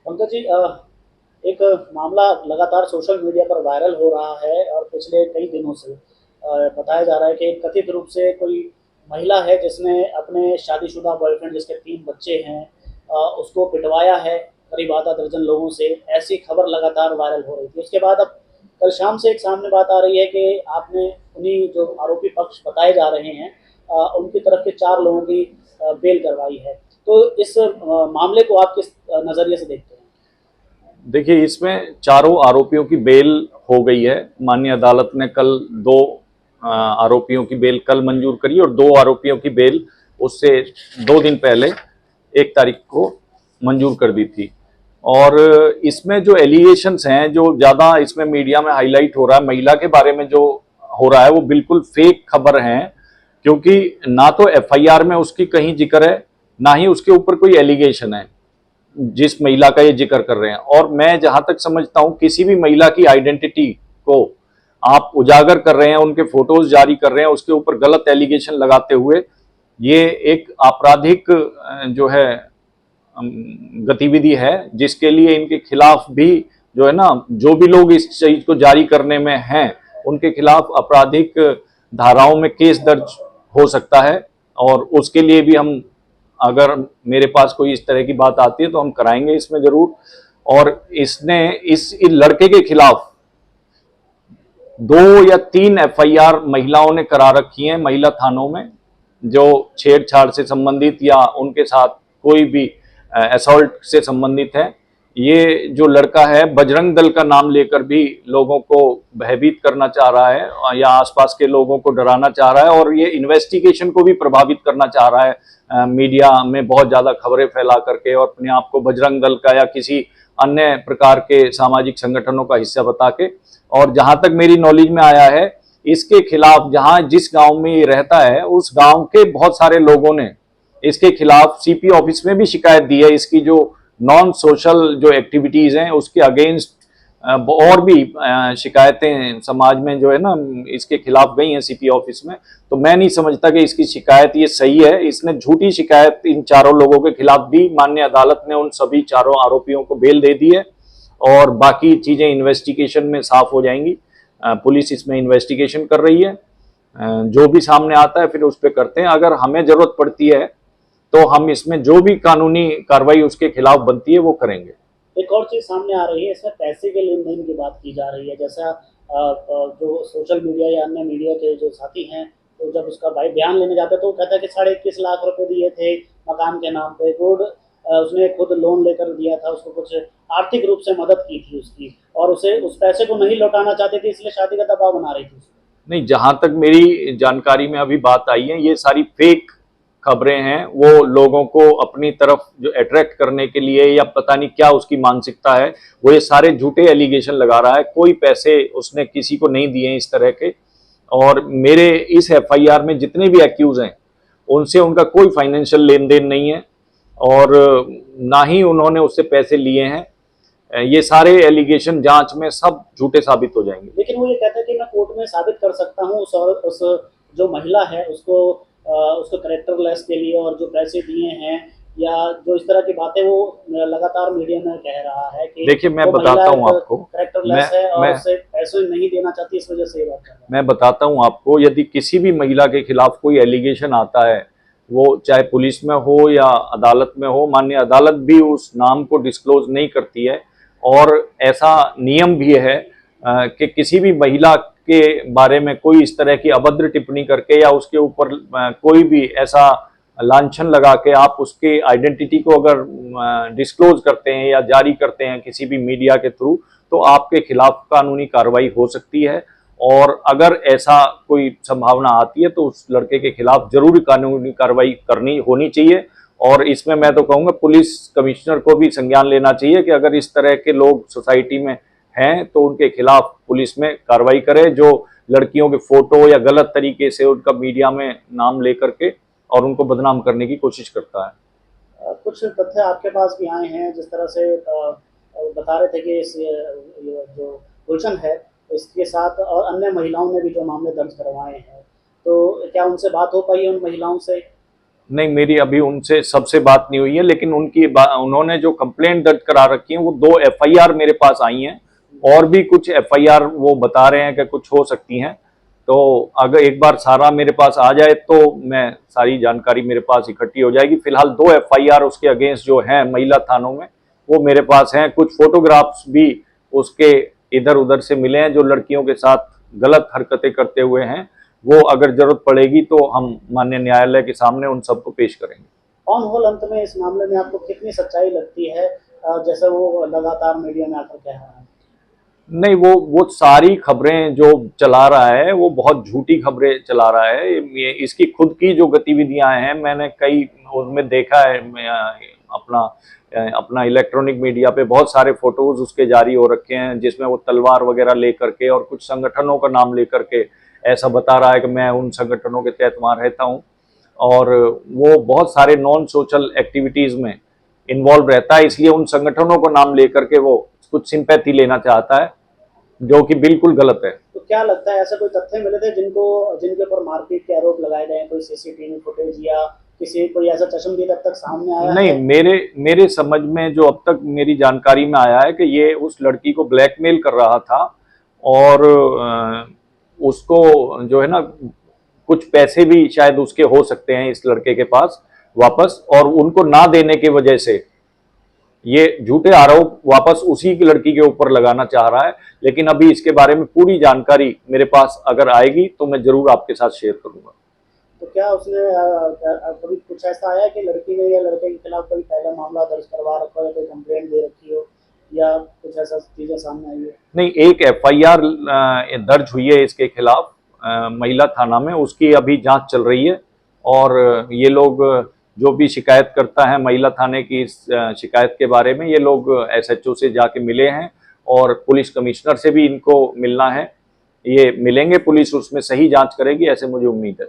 पंकज जी, एक मामला लगातार सोशल मीडिया पर वायरल हो रहा है और पिछले कई दिनों से बताया जा रहा है कि कथित रूप से कोई महिला है जिसने अपने शादीशुदा बॉयफ्रेंड जिसके 3 बच्चे हैं उसको पिटवाया है करीब आधा दर्जन लोगों से। ऐसी खबर लगातार वायरल हो रही थी। उसके बाद अब कल शाम से एक सामने बात आ रही है कि आपने उन्हीं जो आरोपी पक्ष बताए जा रहे हैं उनकी तरफ के 4 लोगों की बेल करवाई है। तो इस मामले को आप किस नज़रिए से देखते हैं? देखिए, इसमें चारों आरोपियों की बेल हो गई है। माननीय अदालत ने कल दो आरोपियों की बेल कल मंजूर करी और 2 आरोपियों की बेल उससे 2 दिन पहले 1 तारीख को मंजूर कर दी थी। और इसमें जो एलिगेशंस हैं, जो ज़्यादा इसमें मीडिया में हाईलाइट हो रहा है, महिला के बारे में जो हो रहा है, वो बिल्कुल फेक खबर है। क्योंकि ना तो एफआईआर में उसकी कहीं जिक्र है, ना ही उसके ऊपर कोई एलिगेशन है जिस महिला का ये जिक्र कर रहे हैं। और मैं जहां तक समझता हूं, किसी भी महिला की आइडेंटिटी को आप उजागर कर रहे हैं, उनके फोटोज जारी कर रहे हैं, उसके ऊपर गलत एलिगेशन लगाते हुए, ये एक आपराधिक जो है गतिविधि है, जिसके लिए इनके खिलाफ भी जो है ना, जो भी लोग इस चीज को जारी करने में हैं, उनके खिलाफ आपराधिक धाराओं में केस दर्ज हो सकता है। और उसके लिए भी हम, अगर मेरे पास कोई इस तरह की बात आती है तो हम कराएंगे इसमें जरूर। और इसने इस लड़के के खिलाफ 2 या 3 एफआईआर महिलाओं ने करा रखी हैं महिला थानों में, जो छेड़छाड़ से संबंधित या उनके साथ कोई भी असॉल्ट से संबंधित है। ये जो लड़का है, बजरंग दल का नाम लेकर भी लोगों को भयभीत करना चाह रहा है या आसपास के लोगों को डराना चाह रहा है, और ये इन्वेस्टिगेशन को भी प्रभावित करना चाह रहा है मीडिया में बहुत ज्यादा खबरें फैला करके, और अपने आप को बजरंग दल का या किसी अन्य प्रकार के सामाजिक संगठनों का हिस्सा बता के। और जहां तक मेरी नॉलेज में आया है, इसके खिलाफ जहां जिस गांव में ये रहता है, उस गांव के बहुत सारे लोगों ने इसके खिलाफ सीपी ऑफिस में भी शिकायत दी है। इसकी जो नॉन सोशल जो एक्टिविटीज हैं उसके अगेंस्ट और भी शिकायतें समाज में जो है ना, इसके खिलाफ गई हैं सीपी ऑफिस में। तो मैं नहीं समझता कि इसकी शिकायत ये सही है। इसने झूठी शिकायत इन चारों लोगों के खिलाफ दी। माननीय अदालत ने उन सभी चारों आरोपियों को बेल दे दी है और बाकी चीजें इन्वेस्टिगेशन में साफ हो जाएंगी। पुलिस इसमें इन्वेस्टिगेशन कर रही है। जो भी सामने आता है फिर उस पर करते हैं। अगर हमें जरूरत पड़ती है तो हम इसमें जो भी कानूनी कार्रवाई उसके खिलाफ बनती है वो करेंगे। एक और चीज़ सामने आ रही है, इसमें पैसे के लेन देन की बात की जा रही है। जैसा जो सोशल मीडिया या अन्य मीडिया के जो साथी हैं, तो जब उसका भाई बयान लेने जाते हैं तो वो कहता है कि 21.5 लाख रुपए दिए थे मकान के नाम पे। रोड उसने खुद लोन लेकर दिया था, उसको कुछ आर्थिक रूप से मदद की थी उसकी, और उसे उस पैसे को नहीं लौटाना चाहती थी, इसलिए शादी का दबाव बना रही थी उसको। नहीं, जहां तक मेरी जानकारी में अभी बात आई है, ये सारी फेक खबरें हैं। वो लोगों को अपनी तरफ जो अट्रैक्ट करने के लिए, या पता नहीं क्या उसकी मानसिकता है, वो ये सारे झूठे एलिगेशन लगा रहा है। कोई पैसे उसने किसी को नहीं दिए इस तरह के। और मेरे इस एफआईआर में जितने भी एक्यूज हैं, उनसे उनका कोई फाइनेंशियल लेन देन नहीं है और ना ही उन्होंने उससे पैसे लिए हैं। ये सारे एलिगेशन जांच में सब झूठे साबित हो जाएंगे। लेकिन वो ये कहता है कि मैं कोर्ट में साबित कर सकता हूँ उस जो महिला है उसको उसको करेक्टर लेस के लिए, और जो पैसे दिए हैं या जो इस तरह की बातें वो लगातार मीडिया में कह रहा है कि देखिए, मैं वो बताता हूँ आपको। करेक्टर लेस है और उससे पैसे नहीं देना चाहती, इस वजह से ये बात कर रहा है। मैं बताता हूँ आपको, यदि किसी भी महिला के खिलाफ कोई एलिगेशन आता है, वो चाहे पुलिस में हो या अदालत में हो, माननीय अदालत भी उस नाम को डिस्क्लोज नहीं करती है। और ऐसा नियम भी है कि किसी भी महिला के बारे में कोई इस तरह की अभद्र टिप्पणी करके या उसके ऊपर कोई भी ऐसा लांछन लगा के आप उसके आइडेंटिटी को अगर डिस्क्लोज करते हैं या जारी करते हैं किसी भी मीडिया के थ्रू, तो आपके खिलाफ कानूनी कार्रवाई हो सकती है। और अगर ऐसा कोई संभावना आती है तो उस लड़के के खिलाफ जरूर कानूनी कार्रवाई करनी होनी चाहिए। और इसमें मैं तो कहूँगा पुलिस कमिश्नर को भी संज्ञान लेना चाहिए कि अगर इस तरह के लोग सोसाइटी में हैं तो उनके खिलाफ पुलिस में कार्रवाई करे, जो लड़कियों के फोटो या गलत तरीके से उनका मीडिया में नाम लेकर के और उनको बदनाम करने की कोशिश करता है। कुछ तथ्य आपके पास भी आए हैं, जिस तरह से बता रहे थे कि जो गुलशन है इसके साथ और अन्य महिलाओं ने भी जो मामले दर्ज करवाए हैं, तो क्या उनसे बात हो पाई है उन महिलाओं से? नहीं, मेरी अभी उनसे सबसे बात नहीं हुई है, लेकिन उन्होंने जो कंप्लेंट दर्ज करा रखी है वो 2 एफआईआर मेरे पास आई हैं, और भी कुछ एफआईआर वो बता रहे हैं कि कुछ हो सकती हैं। तो अगर एक बार सारा मेरे पास आ जाए तो मैं सारी जानकारी मेरे पास इकट्ठी हो जाएगी। फिलहाल 2 एफआईआर उसके अगेंस्ट जो हैं महिला थानों में वो मेरे पास हैं। कुछ फोटोग्राफ्स भी उसके इधर उधर से मिले हैं जो लड़कियों के साथ गलत हरकतें करते हुए हैं। वो अगर जरूरत पड़ेगी तो हम माननीय न्यायालय के सामने उन सबको पेश करेंगे। ऑन होल अंत में इस मामले में आपको कितनी सच्चाई लगती है, जैसे वो लगातार मीडिया में आकर कह रहा है? नहीं, वो सारी खबरें जो चला रहा है वो बहुत झूठी खबरें चला रहा है। ये इसकी खुद की जो गतिविधियां हैं मैंने कई उनमें देखा है। अपना इलेक्ट्रॉनिक मीडिया पे बहुत सारे फोटोज उसके जारी हो रखे हैं जिसमें वो तलवार वगैरह लेकर के और कुछ संगठनों का नाम लेकर के ऐसा बता रहा है कि मैं उन संगठनों के तहत वहाँ रहता हूँ, और वो बहुत सारे नॉन सोशल एक्टिविटीज में इन्वॉल्व रहता है। इसलिए उन संगठनों को नाम लेकर के वो कुछ सिंपैथी लेना चाहता है, जो कि बिल्कुल गलत है। तो क्या लगता है, ऐसे कोई तथ्य मिले थे जिनके ऊपर मारपीट के आरोप लगाए गए हैं? कोई सीसीटीवी फुटेज या कोई ऐसा चश्मदीद अब तक सामने आया नहीं, है? मेरे समझ में जो अब तक मेरी जानकारी में आया है कि ये उस लड़की को ब्लैकमेल कर रहा था, और उसको जो है ना कुछ पैसे भी शायद उसके हो सकते हैं इस लड़के के पास वापस, और उनको ना देने की वजह से ये झूठे आरोप वापस उसी की लड़की के ऊपर लगाना चाह रहा है। लेकिन अभी इसके बारे में पूरी जानकारी मेरे पास अगर आएगी तो मैं जरूर आपके साथ शेयर करूंगा। तो क्या उसने कभी कुछ ऐसा आया कि लड़की ने या लड़के के खिलाफ कोई पहला मामला दर्ज करवा रखा हो या कोई कंप्लेंट दे रखी हो, या कुछ ऐसा चीजें सामने आई है? नहीं, एक एफआईआर दर्ज हुई है इसके खिलाफ महिला थाना में, उसकी अभी जांच चल रही है। और ये लोग जो भी शिकायत करता है महिला थाने की इस शिकायत के बारे में, ये लोग एसएचओ से जाके मिले हैं और पुलिस कमिश्नर से भी इनको मिलना है। ये मिलेंगे, पुलिस उसमें सही जांच करेगी, ऐसे मुझे उम्मीद है।